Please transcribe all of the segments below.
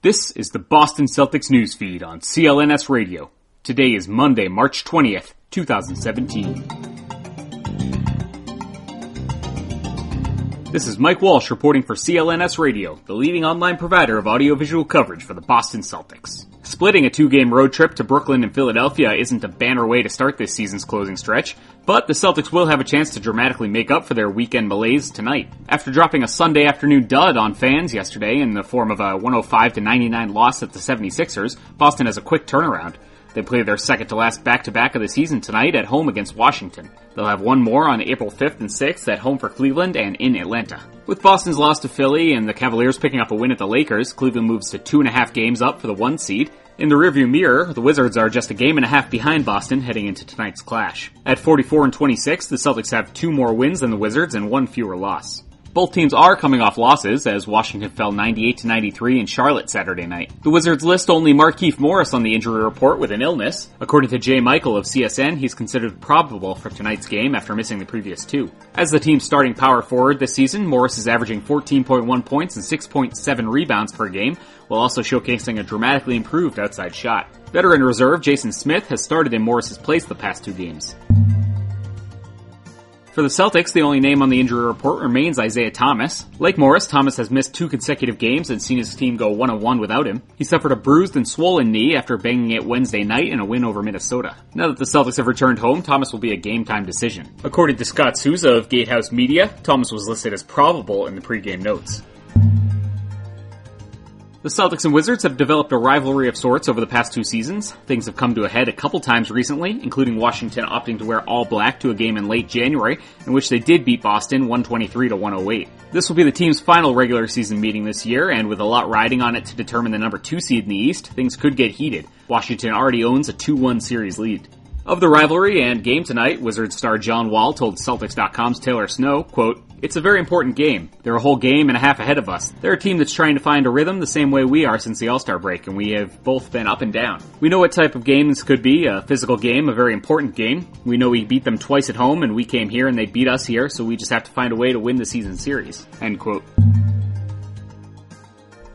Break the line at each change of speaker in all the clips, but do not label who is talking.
This is the Boston Celtics news feed on CLNS Radio. Today is Monday, March 20th, 2017. This is Mike Walsh reporting for CLNS Radio, the leading online provider of audiovisual coverage for the Boston Celtics. Splitting a two-game road trip to Brooklyn and Philadelphia isn't a banner way to start this season's closing stretch, but the Celtics will have a chance to dramatically make up for their weekend malaise tonight. After dropping a Sunday afternoon dud on fans yesterday in the form of a 105-99 loss at the 76ers, Boston has a quick turnaround. They play their second-to-last back-to-back of the season tonight at home against Washington. They'll have one more on April 5th and 6th at home for Cleveland and in Atlanta. With Boston's loss to Philly and the Cavaliers picking up a win at the Lakers, Cleveland moves to 2.5 games up for the 1 seed. In the rearview mirror, the Wizards are just a game and a half behind Boston heading into tonight's clash. At 44-26, the Celtics have 2 more wins than the Wizards and 1 fewer loss. Both teams are coming off losses, as Washington fell 98-93 in Charlotte Saturday night. The Wizards list only Markieff Morris on the injury report with an illness. According to Jay Michael of CSN, he's considered probable for tonight's game after missing the previous 2. As the team's starting power forward this season, Morris is averaging 14.1 points and 6.7 rebounds per game, while also showcasing a dramatically improved outside shot. Veteran reserve Jason Smith has started in Morris's place the past 2 games. For the Celtics, the only name on the injury report remains Isaiah Thomas. Like Morris, Thomas has missed 2 consecutive games and seen his team go 1-1 without him. He suffered a bruised and swollen knee after banging it Wednesday night in a win over Minnesota. Now that the Celtics have returned home, Thomas will be a game-time decision. According to Scott Souza of Gatehouse Media, Thomas was listed as probable in the pregame notes. The Celtics and Wizards have developed a rivalry of sorts over the past 2 seasons. Things have come to a head a couple times recently, including Washington opting to wear all black to a game in late January, in which they did beat Boston 123-108. This will be the team's final regular season meeting this year, and with a lot riding on it to determine the number 2 seed in the East, things could get heated. Washington already owns a 2-1 series lead. Of the rivalry and game tonight, Wizards star John Wall told Celtics.com's Taylor Snow, quote, "It's a very important game. They're a whole game and a half ahead of us. They're a team that's trying to find a rhythm the same way we are since the All-Star break, and we have both been up and down. We know what type of game this could be, a physical game, a very important game. We know we beat them twice at home, and we came here and they beat us here, so we just have to find a way to win the season series." End quote.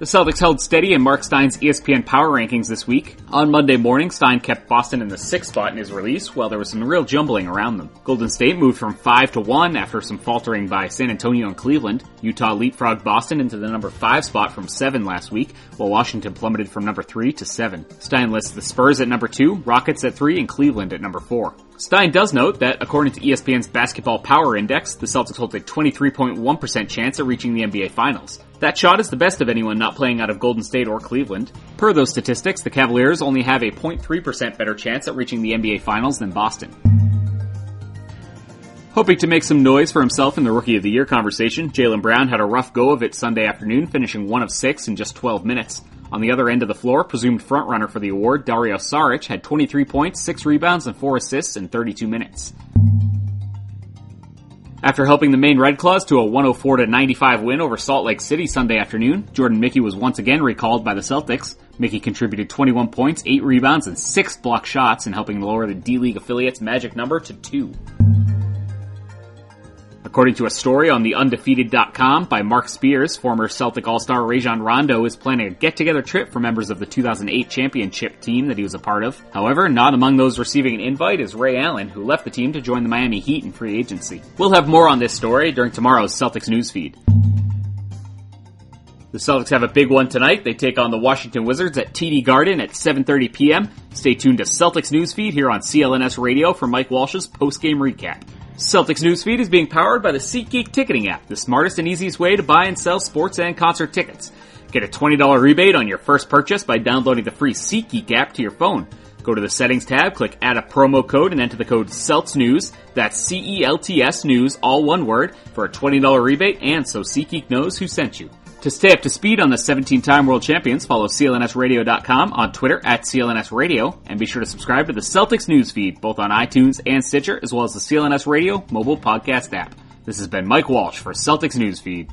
The Celtics held steady in Mark Stein's ESPN Power Rankings this week. On Monday morning, Stein kept Boston in the 6th spot in his release, while there was some real jumbling around them. Golden State moved from 5 to 1 after some faltering by San Antonio and Cleveland. Utah leapfrogged Boston into the number 5 spot from 7 last week, while Washington plummeted from number 3 to 7. Stein lists the Spurs at number 2, Rockets at 3, and Cleveland at number 4. Stein does note that, according to ESPN's Basketball Power Index, the Celtics hold a 23.1% chance at reaching the NBA Finals. That shot is the best of anyone not playing out of Golden State or Cleveland. Per those statistics, the Cavaliers only have a 0.3% better chance at reaching the NBA Finals than Boston. Hoping to make some noise for himself in the Rookie of the Year conversation, Jaylen Brown had a rough go of it Sunday afternoon, finishing 1 of 6 in just 12 minutes. On the other end of the floor, presumed frontrunner for the award, Dario Saric, had 23 points, 6 rebounds, and 4 assists in 32 minutes. After helping the Maine Red Claws to a 104-95 win over Salt Lake City Sunday afternoon, Jordan Mickey was once again recalled by the Celtics. Mickey contributed 21 points, 8 rebounds, and 6 block shots in helping lower the D-League affiliate's magic number to 2. According to a story on theundefeated.com by Mark Spears, former Celtic All-Star Rajon Rondo is planning a get-together trip for members of the 2008 championship team that he was a part of. However, not among those receiving an invite is Ray Allen, who left the team to join the Miami Heat in free agency. We'll have more on this story during tomorrow's Celtics newsfeed. The Celtics have a big one tonight. They take on the Washington Wizards at TD Garden at 7:30 p.m. Stay tuned to Celtics newsfeed here on CLNS Radio for Mike Walsh's post-game recap. Celtics newsfeed is being powered by the SeatGeek ticketing app, the smartest and easiest way to buy and sell sports and concert tickets. Get a $20 rebate on your first purchase by downloading the free SeatGeek app to your phone. Go to the Settings tab, click Add a Promo Code, and enter the code CELTSNEWS, that's CELTS News, all one word, for a $20 rebate, and so SeatGeek knows who sent you. To stay up to speed on the 17-time world champions, follow CLNSradio.com on Twitter at CLNS Radio, and be sure to subscribe to the Celtics newsfeed, both on iTunes and Stitcher, as well as the CLNS Radio mobile podcast app. This has been Mike Walsh for Celtics Newsfeed.